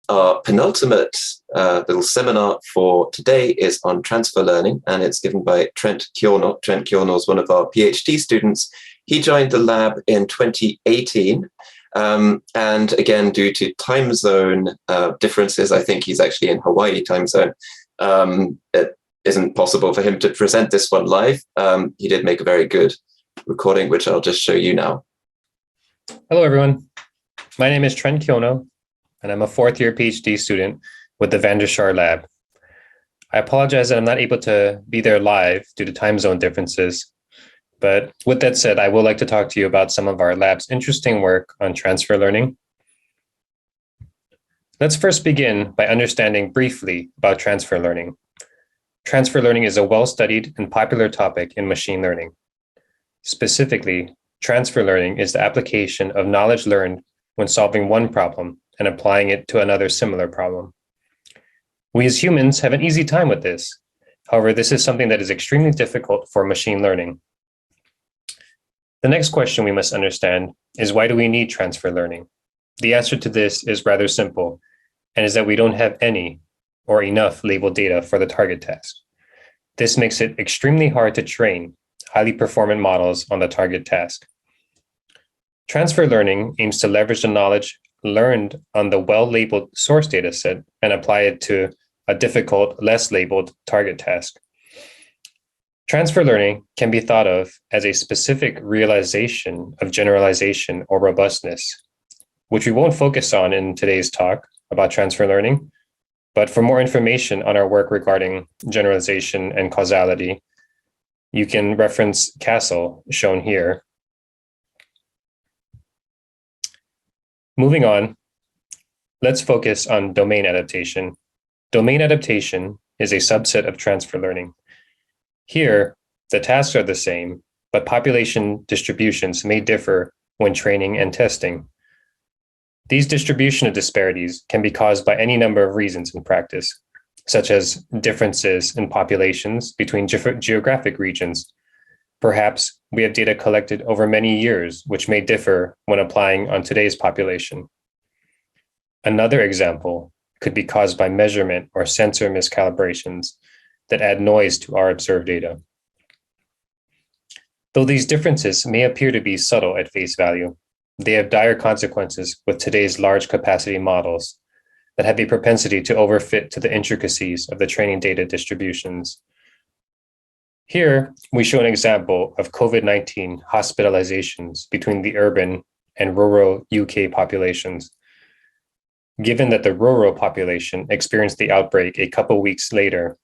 Our penultimate little seminar for today is on transfer learning, and it's given by Trent Kyono. Trent Kyono is one of our PhD students. He joined the lab in 2018. And again, due to time zone differences, I think he's actually in Hawaii time zone. It isn't possible for him to present this one live. He did make a very good recording, which I'll just show you now. Hello, everyone. My name is Trent Kyono, and I'm a fourth-year PhD student with the Schaar lab. I apologize that I'm not able to be there live due to time zone differences. But with that said, I would like to talk to you about some of our lab's interesting work on transfer learning. Let's first begin by understanding briefly about transfer learning. Transfer learning is a well-studied and popular topic in machine learning. Specifically, transfer learning is the application of knowledge learned when solving one problem and applying it to another similar problem. We as humans have an easy time with this. However, this is something that is extremely difficult for machine learning. The next question we must understand is, why do we need transfer learning? The answer to this is rather simple, and is that we don't have any or enough labeled data for the target task. This makes it extremely hard to train highly performant models on the target task. Transfer learning aims to leverage the knowledge learned on the well-labeled source data set and apply it to a difficult, less labeled target task. Transfer learning can be thought of as a specific realization of generalization or robustness, which we won't focus on in today's talk about transfer learning. But for more information on our work regarding generalization and causality, you can reference causal, shown here. Moving on, let's focus on domain adaptation. Domain adaptation is a subset of transfer learning. Here, the tasks are the same, but population distributions may differ when training and testing. These distributional disparities can be caused by any number of reasons in practice, such as differences in populations between different geographic regions. Perhaps we have data collected over many years, which may differ when applying on today's population. Another example could be caused by measurement or sensor miscalibrations that add noise to our observed data. Though these differences may appear to be subtle at face value, they have dire consequences with today's large capacity models that have a propensity to overfit to the intricacies of the training data distributions. Here, we show an example of COVID-19 hospitalizations between the urban and rural UK populations. Given that the rural population experienced the outbreak a couple weeks later,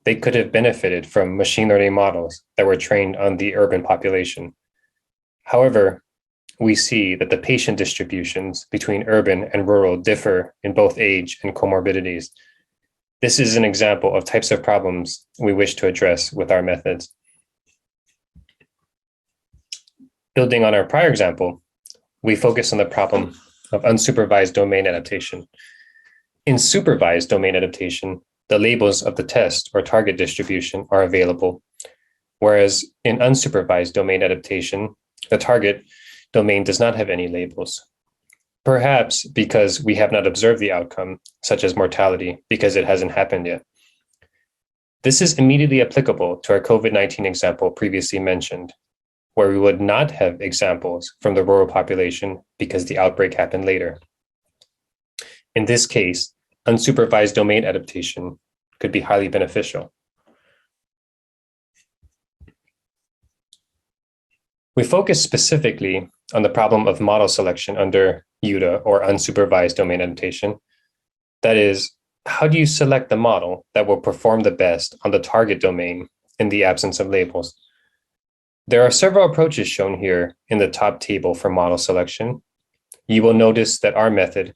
they could have benefited from machine learning models that were trained on the urban population. However, we see that the patient distributions between urban and rural differ in both age and comorbidities. This is an example of types of problems we wish to address with our methods. Building on our prior example, we focus on the problem of unsupervised domain adaptation. In supervised domain adaptation, the labels of the test or target distribution are available, whereas in unsupervised domain adaptation, the target domain does not have any labels. Perhaps because we have not observed the outcome, such as mortality, because it hasn't happened yet. This is immediately applicable to our COVID-19 example previously mentioned, where we would not have examples from the rural population because the outbreak happened later. In this case, unsupervised domain adaptation could be highly beneficial. We focus specifically on the problem of model selection under UDA, or unsupervised domain adaptation. That is, how do you select the model that will perform the best on the target domain in the absence of labels? There are several approaches shown here in the top table for model selection. You will notice that our method,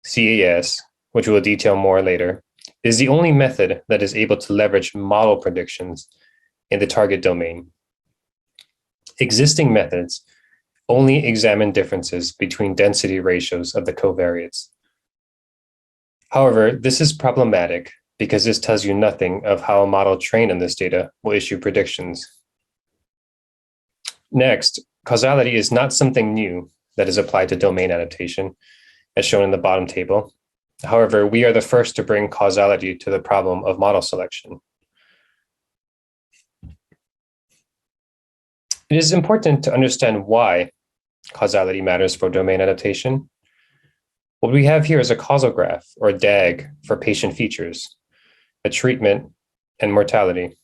CAS, which we will detail more later, is the only method that is able to leverage model predictions in the target domain. Existing methods only examine differences between density ratios of the covariates. However, this is problematic because this tells you nothing of how a model trained on this data will issue predictions. Next, causality is not something new that is applied to domain adaptation, as shown in the bottom table. However, we are the first to bring causality to the problem of model selection. It is important to understand why causality matters for domain adaptation. What we have here is a causal graph, or DAG, for patient features, a treatment, and mortality.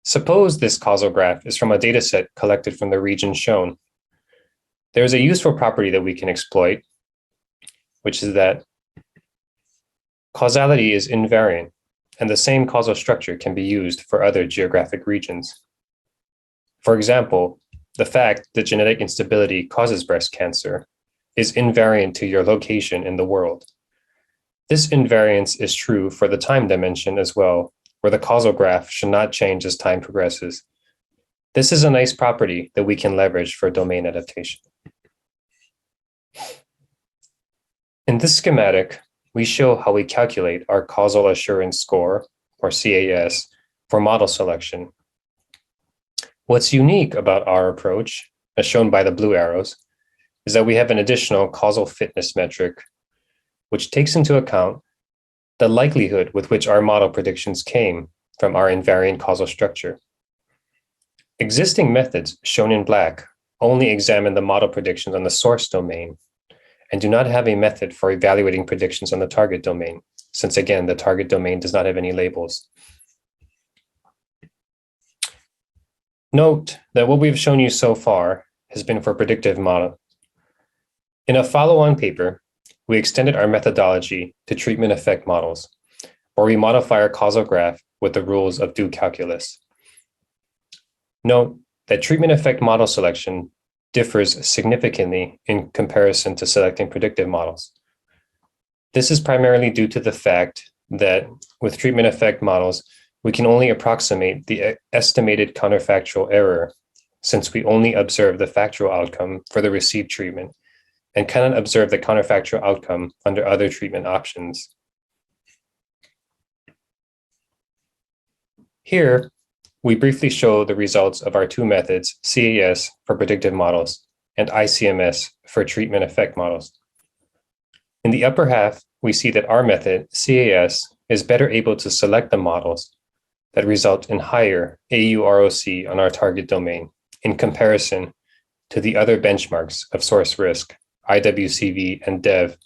Suppose this causal graph is from a dataset collected from the region shown. There is a useful property that we can exploit, which is that causality is invariant, and the same causal structure can be used for other geographic regions. For example, the fact that genetic instability causes breast cancer is invariant to your location in the world. This invariance is true for the time dimension as well, where the causal graph should not change as time progresses. This is a nice property that we can leverage for domain adaptation. In this schematic, we show how we calculate our causal assurance score, or CAS, for model selection. What's unique about our approach, as shown by the blue arrows, is that we have an additional causal fitness metric, which takes into account the likelihood with which our model predictions came from our invariant causal structure. Existing methods, shown in black, only examine the model predictions on the source domain and do not have a method for evaluating predictions on the target domain, since again, the target domain does not have any labels. Note that what we've shown you so far has been for predictive model. In a follow-on paper, we extended our methodology to treatment effect models, where we modify our causal graph with the rules of due calculus. Note that treatment effect model selection differs significantly in comparison to selecting predictive models. This is primarily due to the fact that with treatment effect models, we can only approximate the estimated counterfactual error, since we only observe the factual outcome for the received treatment and cannot observe the counterfactual outcome under other treatment options. Here, we briefly show the results of our two methods, CAS for predictive models and ICMS for treatment effect models. In the upper half, we see that our method, CAS, is better able to select the models that result in higher AUROC on our target domain in comparison to the other benchmarks of source risk, IWCV and DEV,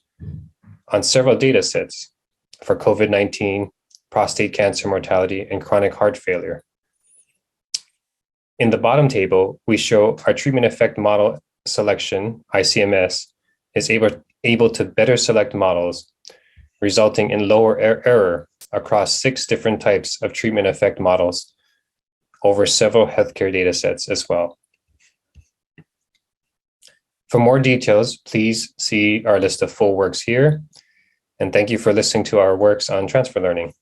on several data sets for COVID-19, prostate cancer mortality, and chronic heart failure. In the bottom table, we show our treatment effect model selection, ICMS, is able to better select models, resulting in lower error across 6 different types of treatment effect models over several healthcare data sets as well. For more details, please see our list of full works here. And thank you for listening to our works on transfer learning.